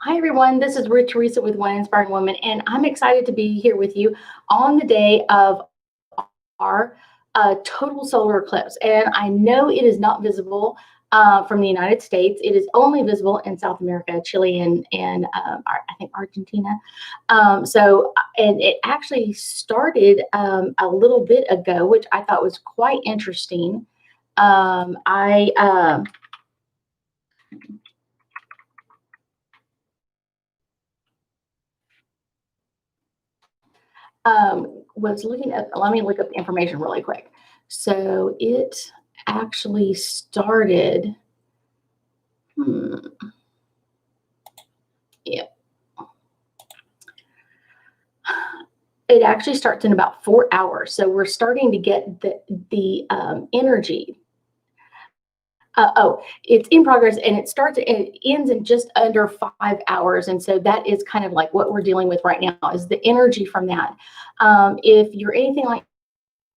Hi, everyone. This is Ruth Theresa with One Inspiring Woman, and I'm excited to be here with you on the day of our total solar eclipse. And I know it is not visible from the United States. It is only visible in South America, Chile, and I think Argentina. And it actually started a little bit ago, which I thought was quite interesting. I was looking at, let me look up the information really quick. So it actually started, yeah, it actually starts in about 4 hours. So we're starting to get the energy. It's in progress, and it ends in just under 5 hours. And so that is kind of like what we're dealing with right now is the energy from that. If you're anything like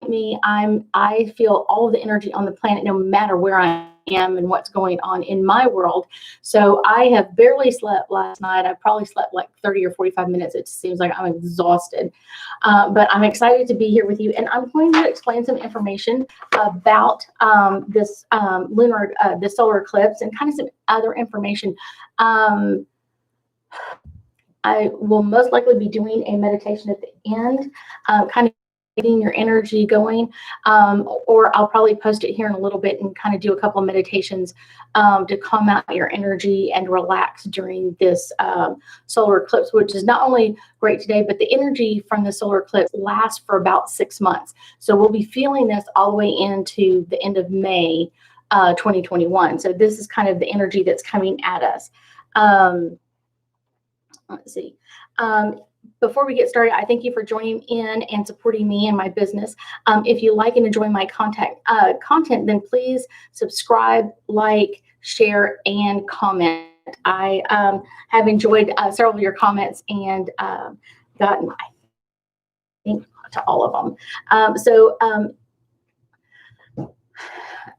me, I feel all of the energy on the planet, no matter where I am and what's going on in my world. So I have barely slept last night. I probably slept like 30 or 45 minutes. It seems like I'm exhausted, but I'm excited to be here with you. And I'm going to explain some information about this this solar eclipse and kind of some other information. I will most likely be doing a meditation at the end, kind of getting your energy going, or I'll probably post it here in a little bit and kind of do a couple of meditations to calm out your energy and relax during this solar eclipse, which is not only great today, but the energy from the solar eclipse lasts for about 6 months. So we'll be feeling this all the way into the end of May 2021. So this is kind of the energy that's coming at us. Let's see. Before we get started, I thank you for joining in and supporting me and my business. If you like and enjoy my content, then please subscribe, like, share, and comment. I have enjoyed several of your comments and gotten, I think, to all of them.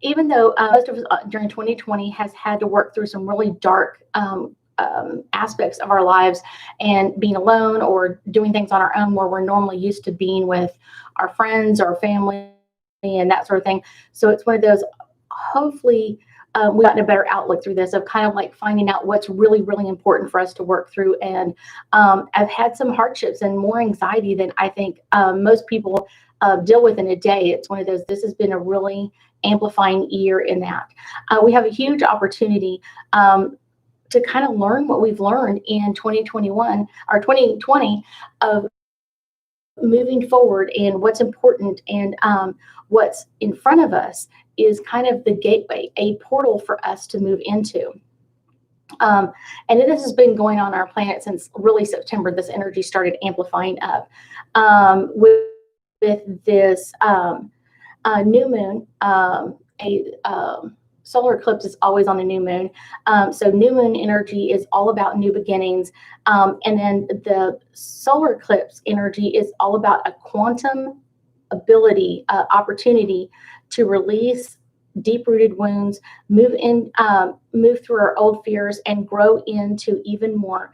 Even though most of us during 2020 has had to work through some really dark aspects of our lives and being alone or doing things on our own where we're normally used to being with our friends or family and that sort of thing. So it's one of those, hopefully we've gotten a better outlook through this of kind of like finding out what's really, really important for us to work through. And I've had some hardships and more anxiety than I think most people deal with in a day. It's one of those, this has been a really amplifying year in that. We have a huge opportunity to kind of learn what we've learned in 2021 or 2020 of moving forward and what's important and what's in front of us is kind of the gateway, a portal for us to move into. And this has been going on our planet since really September. This energy started amplifying up with this new moon, solar eclipse is always on a new moon. So new moon energy is all about new beginnings. And then the solar eclipse energy is all about a quantum ability, opportunity to release deep-rooted wounds, move through our old fears and grow into even more,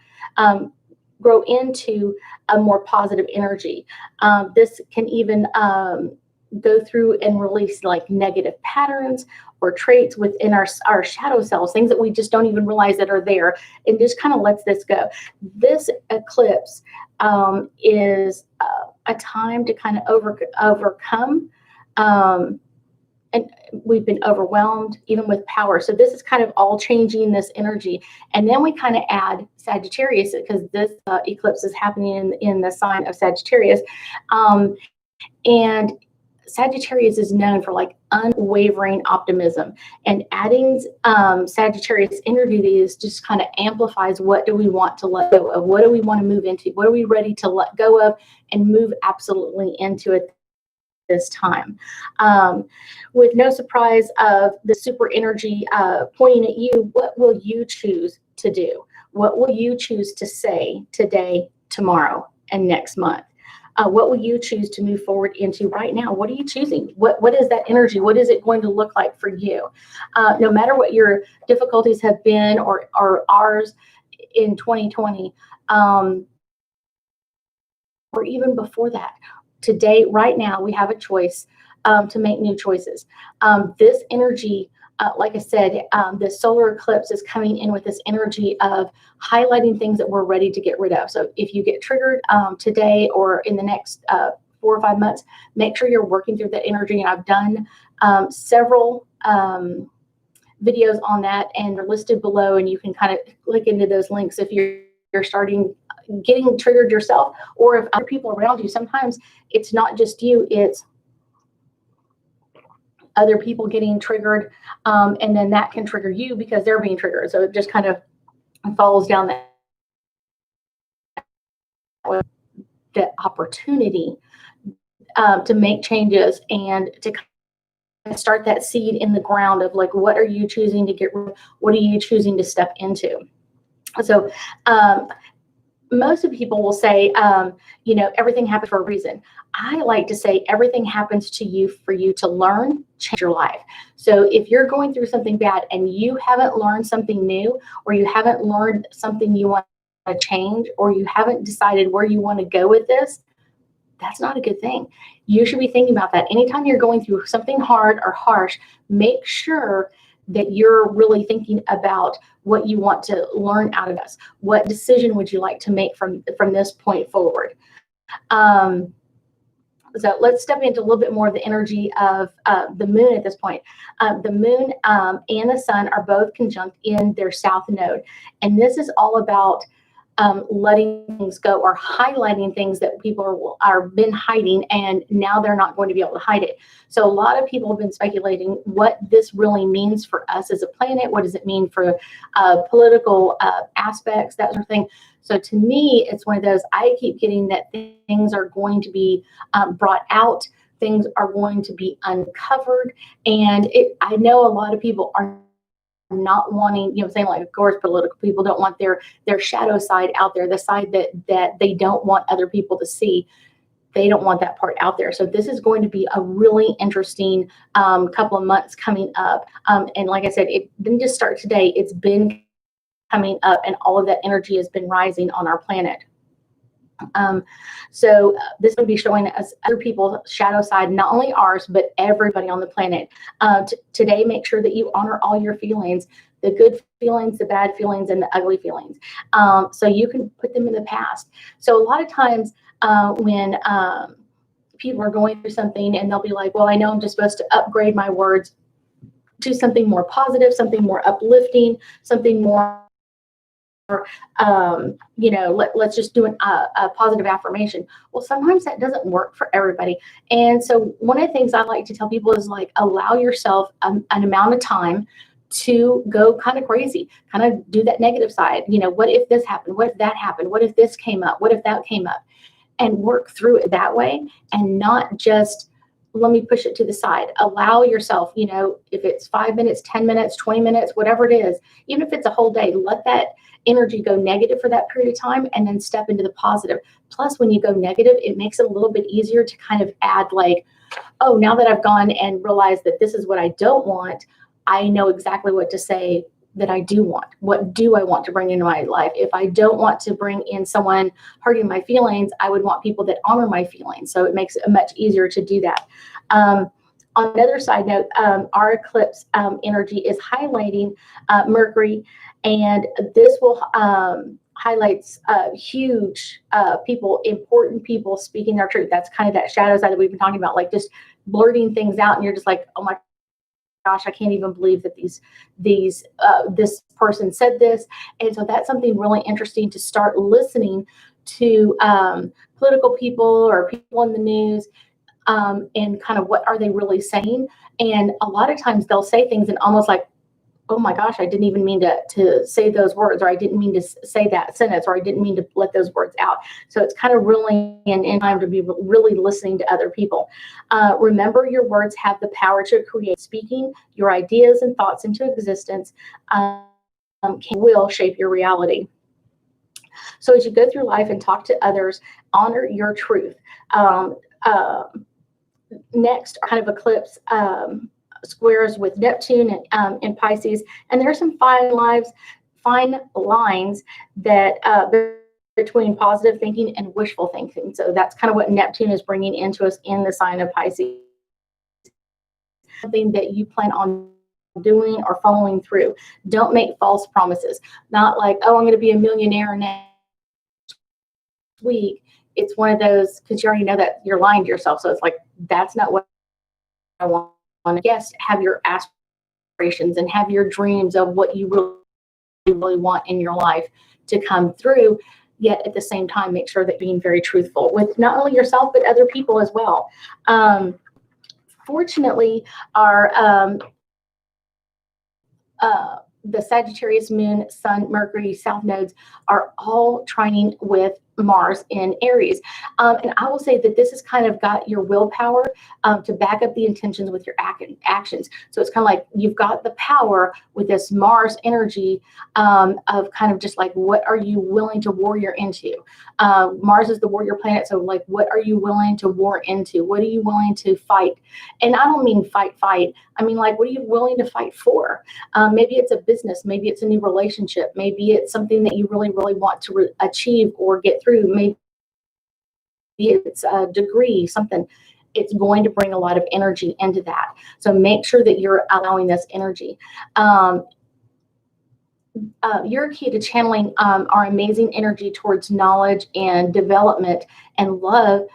grow into a more positive energy. This can even go through and release like negative patterns or traits within our shadow selves, things that we just don't even realize that are there, and just kind of lets this go. This eclipse is a time to kind of overcome, and we've been overwhelmed even with power. So this is kind of all changing this energy. And then we kind of add Sagittarius because this eclipse is happening in the sign of Sagittarius. And Sagittarius is known for like unwavering optimism, and adding Sagittarius energy to these just kind of amplifies what do we want to let go of, what do we want to move into, what are we ready to let go of and move absolutely into it this time. With no surprise of the super energy pointing at you, what will you choose to do? What will you choose to say today, tomorrow, and next month? What will you choose to move forward into right now? What are you choosing? What is that energy? What is it going to look like for you? No matter what your difficulties have been or ours, in 2020, or even before that. Today, right now, we have a choice to make new choices. This energy, like I said, the solar eclipse is coming in with this energy of highlighting things that we're ready to get rid of. So if you get triggered today or in the next 4 or 5 months, make sure you're working through that energy. And I've done several videos on that, and they're listed below, and you can kind of click into those links if you're starting getting triggered yourself, or if other people around you. Sometimes it's not just you, it's other people getting triggered, and then that can trigger you because they're being triggered. So it just kind of falls down that opportunity to make changes and to start that seed in the ground of like, what are you choosing to get rid of? What are you choosing to step into? So most of people will say, everything happens for a reason. I like to say everything happens to you for you to learn, change your life. So if you're going through something bad and you haven't learned something new, or you haven't learned something you want to change, or you haven't decided where you want to go with this, that's not a good thing. You should be thinking about that. Anytime you're going through something hard or harsh, make sure that you're really thinking about what you want to learn out of this. What decision would you like to make from this point forward? So let's step into a little bit more of the energy of the moon at this point. The moon and the sun are both conjunct in their south node. And this is all about letting things go, or highlighting things that people are been hiding, and now they're not going to be able to hide it. So a lot of people have been speculating what this really means for us as a planet. What does it mean for political aspects, that sort of thing. So to me, it's one of those, I keep getting that things are going to be brought out, things are going to be uncovered. And I know a lot of people are not wanting, saying, like, of course, political people don't want their shadow side out there, the side that they don't want other people to see. They don't want that part out there. So this is going to be a really interesting couple of months coming up. And like I said, it didn't just start today. It's been coming up, and all of that energy has been rising on our planet. So this will be showing us other people's shadow side, not only ours, but everybody on the planet. Today, make sure that you honor all your feelings, the good feelings, the bad feelings, and the ugly feelings. So you can put them in the past. So a lot of times when people are going through something, and they'll be like, well, I know I'm just supposed to upgrade my words to something more positive, something more uplifting, something more let's just do a positive affirmation. Well, sometimes that doesn't work for everybody. And so one of the things I like to tell people is, like, allow yourself an amount of time to go kind of crazy, kind of do that negative side. What if this happened? What if that happened? What if this came up? What if that came up? And work through it that way, and not just, let me push it to the side. Allow yourself, if it's 5 minutes, 10 minutes, 20 minutes, whatever it is, even if it's a whole day, let that energy go negative for that period of time, and then step into the positive. Plus, when you go negative, it makes it a little bit easier to kind of add, like, oh, now that I've gone and realized that this is what I don't want, I know exactly what to say that I do want. What do I want to bring into my life? If I don't want to bring in someone hurting my feelings, I would want people that honor my feelings. So it makes it much easier to do that. On another side note, our eclipse energy is highlighting Mercury, and this will highlights huge people, important people speaking their truth. That's kind of that shadow side that we've been talking about, like just blurting things out, and you're just like, oh my gosh, I can't even believe that this person said this. And so that's something really interesting to start listening to political people or people in the news, and kind of what are they really saying. And a lot of times they'll say things and almost like, oh my gosh, I didn't even mean to say those words, or I didn't mean to say that sentence, or I didn't mean to let those words out. So it's kind of really in time to be really listening to other people. Remember, your words have the power to create. Speaking your ideas and thoughts into existence will shape your reality. So as you go through life and talk to others, honor your truth. Next, kind of eclipse squares with Neptune and Pisces, and there's some fine lines that between positive thinking and wishful thinking. So that's kind of what Neptune is bringing into us in the sign of Pisces. Something that you plan on doing or following through. Don't make false promises. Not like, oh, I'm going to be a millionaire next week. It's one of those, because you already know that you're lying to yourself. So it's like, that's not what I want. Yes, have your aspirations and have your dreams of what you really want in your life to come through. Yet at the same time, make sure that you're being very truthful with not only yourself, but other people as well. Fortunately, our the Sagittarius moon, sun, Mercury, south nodes are all trining with Mars in Aries. And I will say that this has kind of got your willpower to back up the intentions with your actions. So it's kind of like you've got the power with this Mars energy of kind of just like, what are you willing to warrior into? Mars is the warrior planet. So like, what are you willing to war into? What are you willing to fight? And I don't mean fight. I mean, like, what are you willing to fight for? Maybe it's a business. Maybe it's a new relationship. Maybe it's something that you really want to achieve or get through. Maybe it's a degree, something. It's going to bring a lot of energy into that. So make sure that you're allowing this energy. You're key to channeling our amazing energy towards knowledge and development and love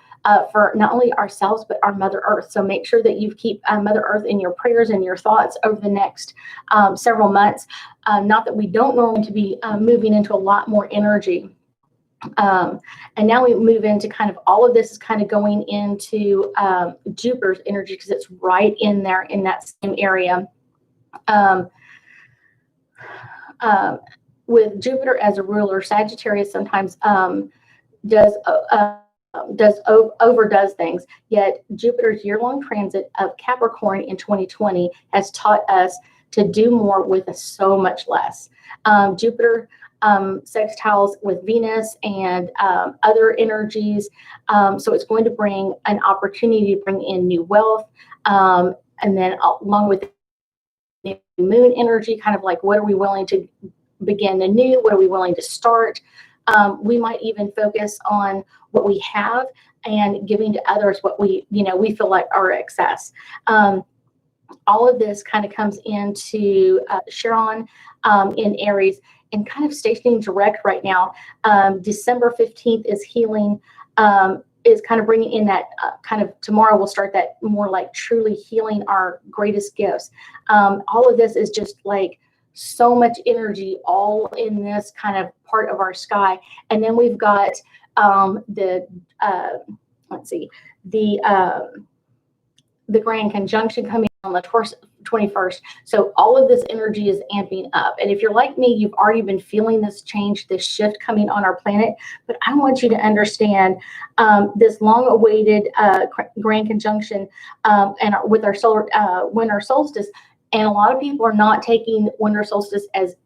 for not only ourselves, but our Mother Earth. So make sure that you keep Mother Earth in your prayers and your thoughts over the next several months. Not that we don't normally to be moving into a lot more energy. And now we move into kind of all of this is kind of going into Jupiter's energy because it's right in there in that same area. With Jupiter as a ruler, Sagittarius sometimes overdoes things. Yet Jupiter's year-long transit of Capricorn in 2020 has taught us to do more with so much less. Jupiter sextiles with Venus and other energies, so it's going to bring an opportunity to bring in new wealth, and then along with the moon energy, kind of like, what are we willing to begin anew? What are we willing to start? We might even focus on what we have and giving to others what we feel like are excess. All of this kind of comes into Chiron in Aries and kind of stationing direct right now. December 15th is healing, is kind of bringing in that kind of tomorrow we'll start that more like truly healing our greatest gifts. All of this is just like so much energy all in this kind of part of our sky. And then we've got the Grand Conjunction coming on the 21st. So all of this energy is amping up. And if you're like me, you've already been feeling this change, this shift coming on our planet. But I want you to understand this long-awaited Grand Conjunction and with our solar winter solstice. And a lot of people are not taking winter solstice as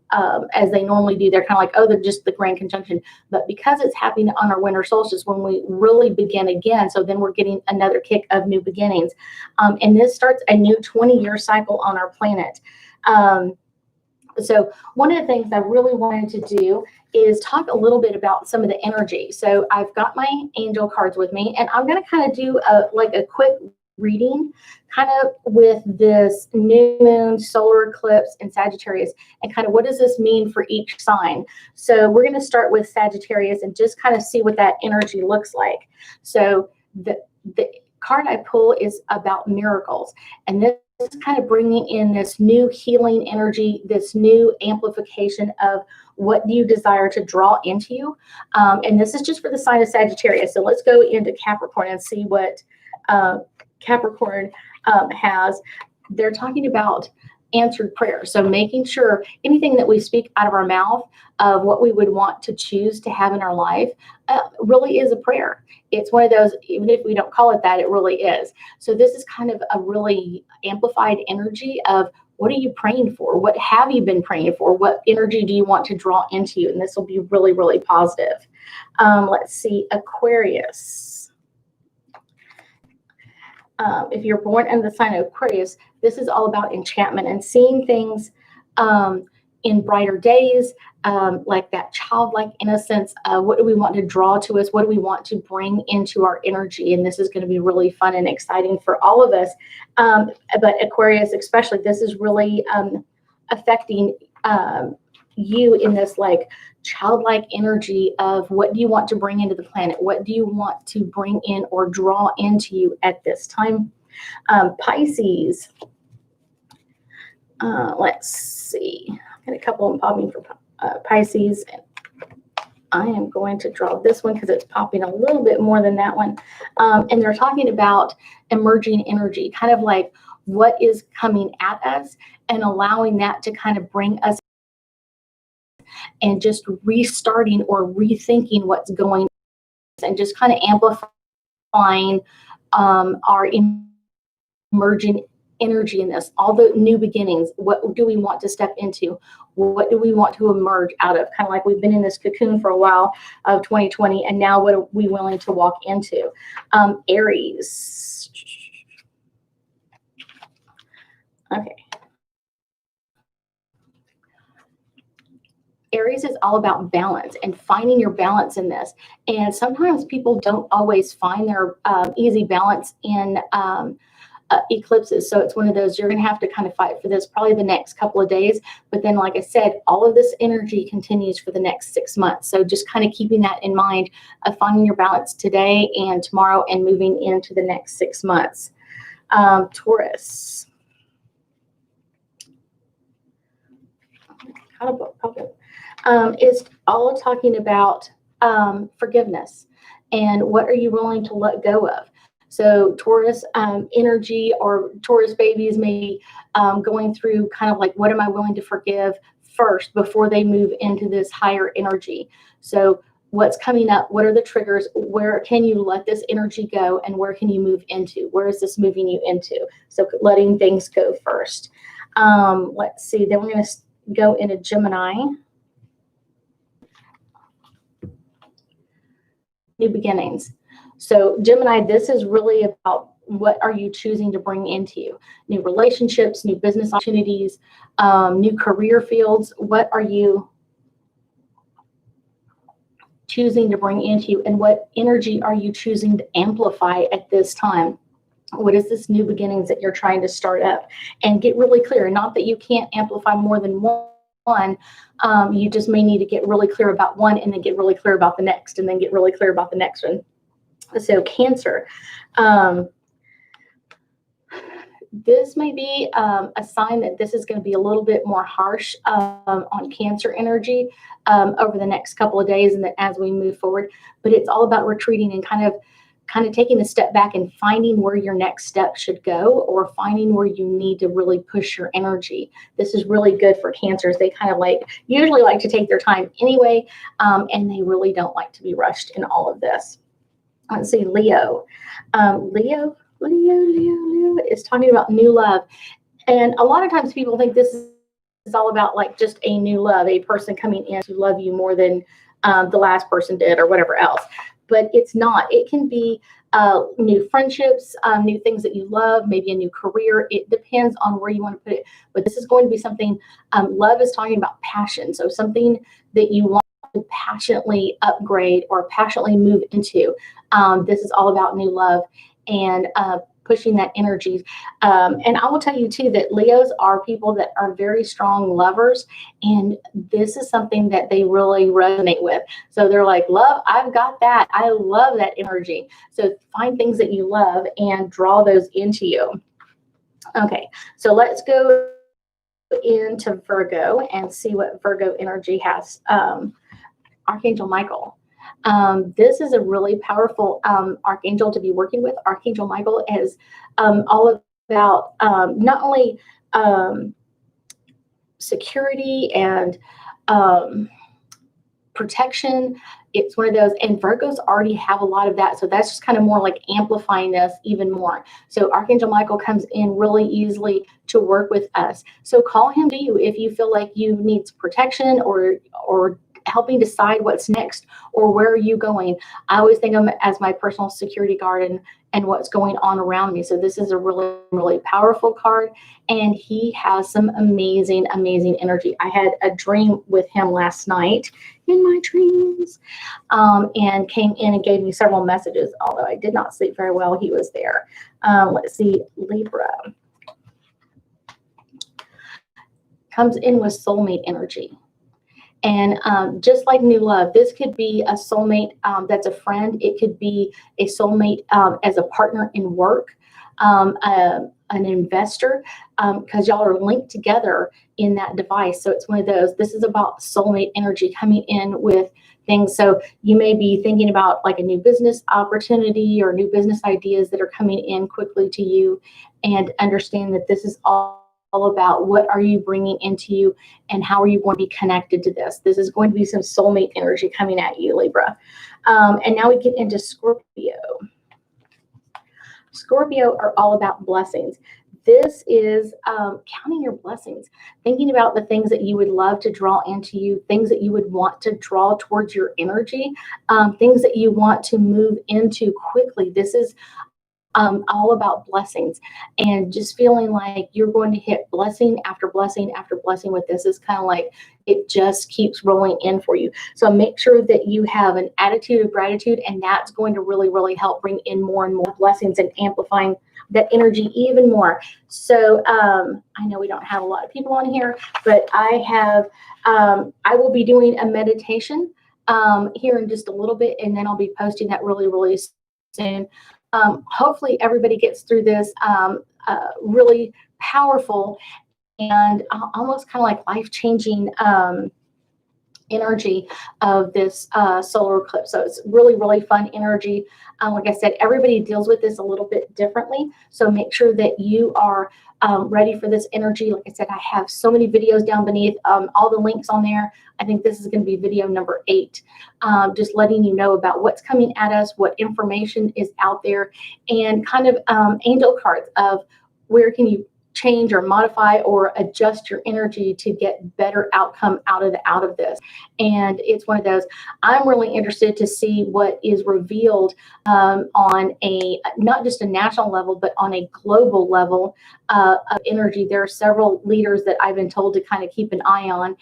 they normally do. They're kind of like, oh, they're just the Grand Conjunction. But because it's happening on our winter solstice when we really begin again, so then we're getting another kick of new beginnings. And this starts a new 20-year cycle on our planet. So one of the things I really wanted to do is talk a little bit about some of the energy. So I've got my angel cards with me, and I'm going to kind of do a quick reading kind of with this new moon solar eclipse in Sagittarius and kind of what does this mean for each sign. So we're going to start with Sagittarius and just kind of see what that energy looks like. So the card I pull is about miracles, and this is kind of bringing in this new healing energy, this new amplification of what do you desire to draw into you. And this is just for the sign of Sagittarius. So let's go into Capricorn and see what Capricorn has. They're talking about answered prayer. So making sure anything that we speak out of our mouth of what we would want to choose to have in our life really is a prayer. It's one of those, even if we don't call it that, it really is. So this is kind of a really amplified energy of what are you praying for? What have you been praying for? What energy do you want to draw into you? And this will be really, really positive. Let's see, Aquarius. If you're born in the sign of Aquarius, this is all about enchantment and seeing things in brighter days, like that childlike innocence. What do we want to draw to us? What do we want to bring into our energy? And this is going to be really fun and exciting for all of us. But Aquarius, especially, this is really affecting you in this like childlike energy of what do you want to bring into the planet? What do you want to bring in or draw into you at this time? Pisces. Let's see. Got a couple of them popping for Pisces. And I am going to draw this one because it's popping a little bit more than that one. And they're talking about emerging energy, kind of like what is coming at us and allowing that to kind of bring us and just restarting or rethinking what's going on and just kind of amplifying our emerging energy in this, all the new beginnings. What do we want to step into? What do we want to emerge out of? Kind of like we've been in this cocoon for a while of 2020, and now what are we willing to walk into? Aries. Okay. Aries is all about balance and finding your balance in this. And sometimes people don't always find their easy balance in eclipses. So it's one of those, you're going to have to kind of fight for this probably the next couple of days. But then, like I said, all of this energy continues for the next 6 months. So just kind of keeping that in mind of finding your balance today and tomorrow and moving into the next 6 months. Taurus. Is all talking about forgiveness and what are you willing to let go of. So Taurus energy or Taurus babies may be going through kind of like, what am I willing to forgive first before they move into this higher energy? So what's coming up? What are the triggers? Where can you let this energy go and where can you move into? Where is this moving you into? So letting things go first. Let's see. Then we're going to go into Gemini. New beginnings. So Gemini, this is really about what are you choosing to bring into you? New relationships, new business opportunities, new career fields. What are you choosing to bring into you? And what energy are you choosing to amplify at this time? What is this new beginnings that you're trying to start up? And get really clear. Not that you can't amplify more than one. You just may need to get really clear about one and then get really clear about the next and then get really clear about the next one. So Cancer, this may be a sign that this is going to be a little bit more harsh on Cancer energy over the next couple of days and as we move forward. But it's all about retreating and kind of taking a step back and finding where your next step should go or finding where you need to really push your energy. This is really good for Cancers. They kind of usually like to take their time anyway, and they really don't like to be rushed in all of this. Let's see, Leo. Leo is talking about new love. And a lot of times people think this is all about like just a new love, a person coming in to love you more than the last person did or whatever else. But it's not. It can be new friendships, new things that you love, maybe a new career. It depends on where you want to put it. But this is going to be something, love is talking about passion. So something that you want to passionately upgrade or passionately move into. This is all about new love and pushing that energy. And I will tell you too that Leos are people that are very strong lovers, and this is something that they really resonate with. So they're like, love, I've got that. I love that energy. So find things that you love and draw those into you. Okay, so let's go into Virgo and see what Virgo energy has. Archangel Michael. This is a really powerful archangel to be working with. Archangel Michael is all about not only security and protection. It's one of those, and Virgos already have a lot of that. So that's just kind of more like amplifying this even more. So Archangel Michael comes in really easily to work with us. So call him to you if you feel like you need protection or helping decide what's next or where are you going. I always think of him as my personal security guard and what's going on around me. So this is a really, really powerful card, and he has some amazing, amazing energy. I had a dream with him last night in my dreams, and came in and gave me several messages. Although I did not sleep very well, he was there. Let's see, Libra comes in with soulmate energy. And just like new love, this could be a soulmate that's a friend. It could be a soulmate as a partner in work, an investor, because y'all are linked together in that device. So it's one of those. This is about soulmate energy coming in with things. So you may be thinking about like a new business opportunity or new business ideas that are coming in quickly to you, and understand that this is all about what are you bringing into you and how are you going to be connected to this. This is going to be some soulmate energy coming at you, Libra. And now we get into Scorpio. Scorpio are all about blessings. This is counting your blessings, thinking about the things that you would love to draw into you, things that you would want to draw towards your energy, things that you want to move into quickly. This is all about blessings, and just feeling like you're going to hit blessing after blessing after blessing with this. Is kind of like it just keeps rolling in for you. So make sure that you have an attitude of gratitude, and that's going to really, really help bring in more and more blessings and amplifying that energy even more. So I know we don't have a lot of people on here, but I will be doing a meditation here in just a little bit, and then I'll be posting that really, really soon. Hopefully everybody gets through this really powerful and almost kind of like life-changing energy of this solar eclipse. So it's really, really fun energy. Like I said, everybody deals with this a little bit differently. So make sure that you are ready for this energy. Like I said, I have so many videos down beneath, all the links on there. I think this is going to be video number 8, just letting you know about what's coming at us, what information is out there, and kind of angel cards of where can you change or modify or adjust your energy to get better outcome out of this. And it's one of those, I'm really interested to see what is revealed on a not just a national level, but on a global level of energy. There are several leaders that I've been told to kind of keep an eye on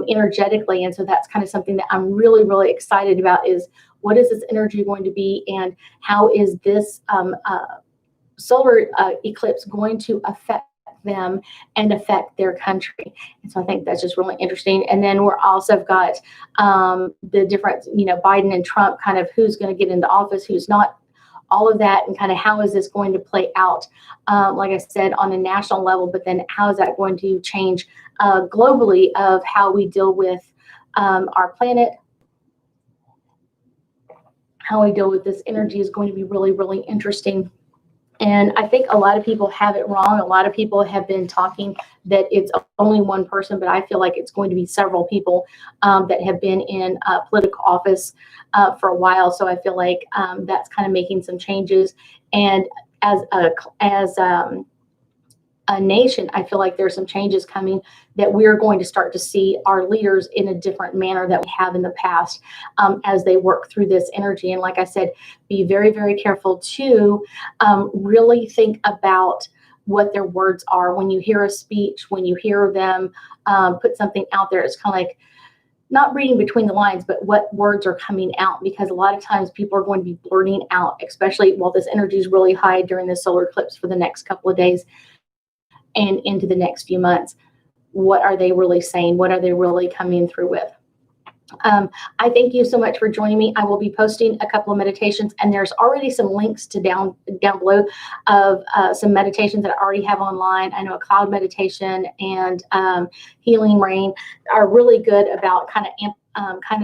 energetically, and so that's kind of something that I'm really, really excited about, is what is this energy going to be, and how is this solar eclipse going to affect them and affect their country. And so I think that's just really interesting. And then we're also got the different, Biden and Trump, kind of who's going to get into office, who's not, all of that, and kind of how is this going to play out, like I said, on a national level, but then how is that going to change globally of how we deal with our planet, how we deal with this energy is going to be really, really interesting. And I think a lot of people have it wrong. A lot of people have been talking that it's only one person, but I feel like it's going to be several people that have been in political office for a while. So I feel like that's kind of making some changes. And as a nation, I feel like there's some changes coming that we're going to start to see our leaders in a different manner that we have in the past as they work through this energy. And like I said, be very, very careful to really think about what their words are. When you hear a speech, when you hear them put something out there, it's kind of like not reading between the lines, but what words are coming out, because a lot of times people are going to be blurting out, especially while this energy is really high during the solar eclipse for the next couple of days and into the next few months. What are they really saying? What are they really coming through with? I thank you so much for joining me. I will be posting a couple of meditations, and there's already some links to down below of some meditations that I already have online. I know a cloud meditation and healing rain are really good about kind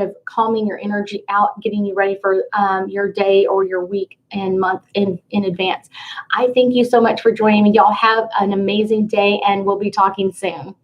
of calming your energy out, getting you ready for your day or your week and month in advance. I thank you so much for joining me. Y'all have an amazing day, and we'll be talking soon.